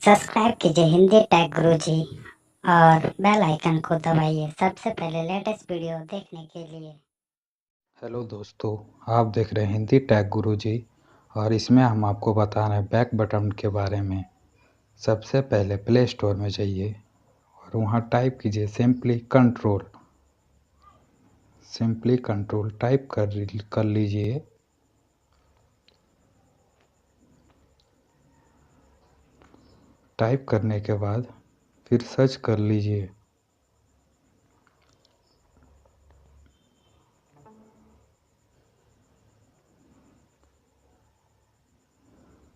Subscribe कीजिए Hindi take गुरुजी और bell icon को दबाइए सबसे पहले लेटेस्ट वीडियो देखने के लिए। हेलो दोस्तों, आप देख रहे हैं हिंदी टेक गुरुजी और इसमें हम आपको बता रहे हैं बैक बटन के बारे में। सबसे पहले प्ले स्टोर में जाइए और वहाँ टाइप कीजिए सिंपली कंट्रोल टाइप कर लीजिए। टाइप करने के बाद फिर सर्च कर लीजिए।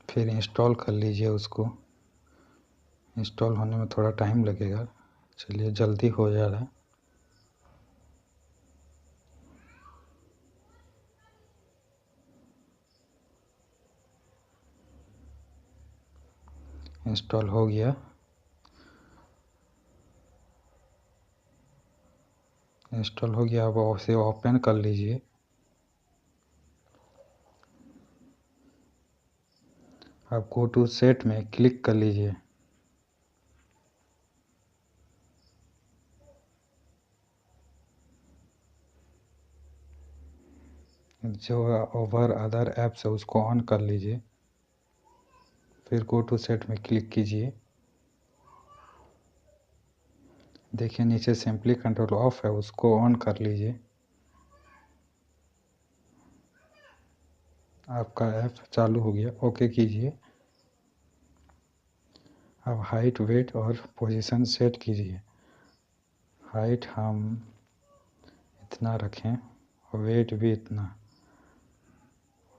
फिर इंस्टॉल कर लीजिए उसको। इंस्टॉल होने में थोड़ा टाइम लगेगा, चलिए जल्दी हो जा रहा है। इंस्टॉल हो गया। अब उसे ओपन कर लीजिए। अब गो टू सेट में क्लिक कर लीजिए। जो ओवर अदर ऐप्स है उसको ऑन कर लीजिए। फिर गो टू सेट में क्लिक कीजिए। देखिए नीचे सिंपली कंट्रोल ऑफ है, उसको ऑन कर लीजिए। आपका ऐप चालू हो गया, ओके कीजिए। अब हाइट, वेट और पोजीशन सेट कीजिए। हाइट हम इतना रखें और वेट भी इतना।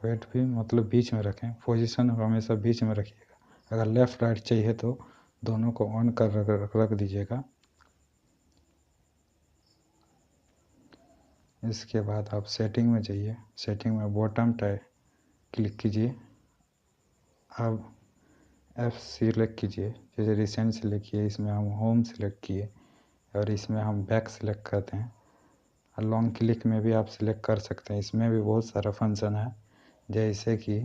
वेट भी मतलब बीच में रखें। पोजीशन हमेशा बीच में रखिएगा। अगर लेफ़्ट राइट चाहिए तो दोनों को ऑन कर रख दीजिएगा। इसके बाद आप सेटिंग में जाइए। सेटिंग में बॉटम टैब क्लिक कीजिए। अब ऐप सिलेक्ट कीजिए, जैसे रिसेंट सिलेक्ट किए, इसमें हम होम सिलेक्ट किए और इसमें हम बैक सिलेक्ट करते हैं। और लॉन्ग क्लिक में भी आप सिलेक्ट कर सकते हैं। इसमें भी बहुत सारा फंक्शन है, जैसे कि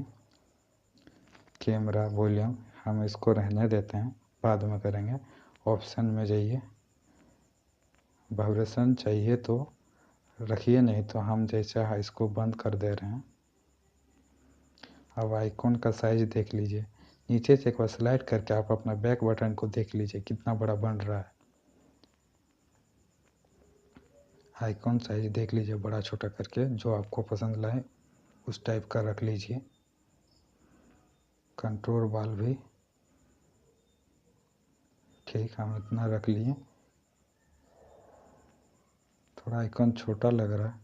कैमरा, वॉल्यूम। हम इसको रहने देते हैं, बाद में करेंगे। ऑप्शन में जाइए, वाइब्रेशन चाहिए तो रखिए, नहीं तो हम जैसा इसको बंद कर दे रहे हैं। अब आइकॉन का साइज देख लीजिए। नीचे से एक बार स्लाइड करके आप अपना बैक बटन को देख लीजिए कितना बड़ा बन रहा है। आइकॉन साइज देख लीजिए, बड़ा छोटा करके जो आपको पसंद लाए उस टाइप का रख लीजिए। कंट्रोल बाल भी ठीक हम इतना रख लिए। थोड़ा आइकॉन छोटा लग रहा है,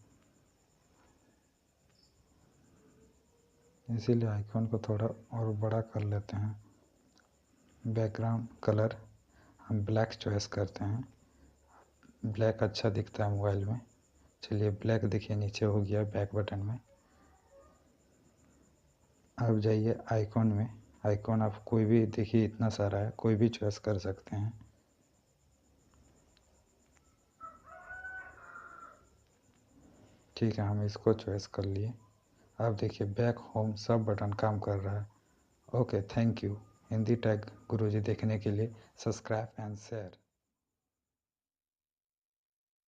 इसीलिए आइकॉन को थोड़ा और बड़ा कर लेते हैं। बैकग्राउंड कलर हम ब्लैक चॉइस करते हैं। ब्लैक अच्छा दिखता है मोबाइल में। चलिए ब्लैक देखिए नीचे हो गया बैक बटन में। अब जाइए आइकॉन में। आइकॉन आप कोई भी देखिए, इतना सारा है, कोई भी चॉइस कर सकते हैं। ठीक है, हम इसको चॉइस कर लिए। अब देखिए बैक, होम सब बटन काम कर रहा है। Okay, thank you. Hindi tag Guruji देखने के लिए सब्सक्राइब एंड शेयर।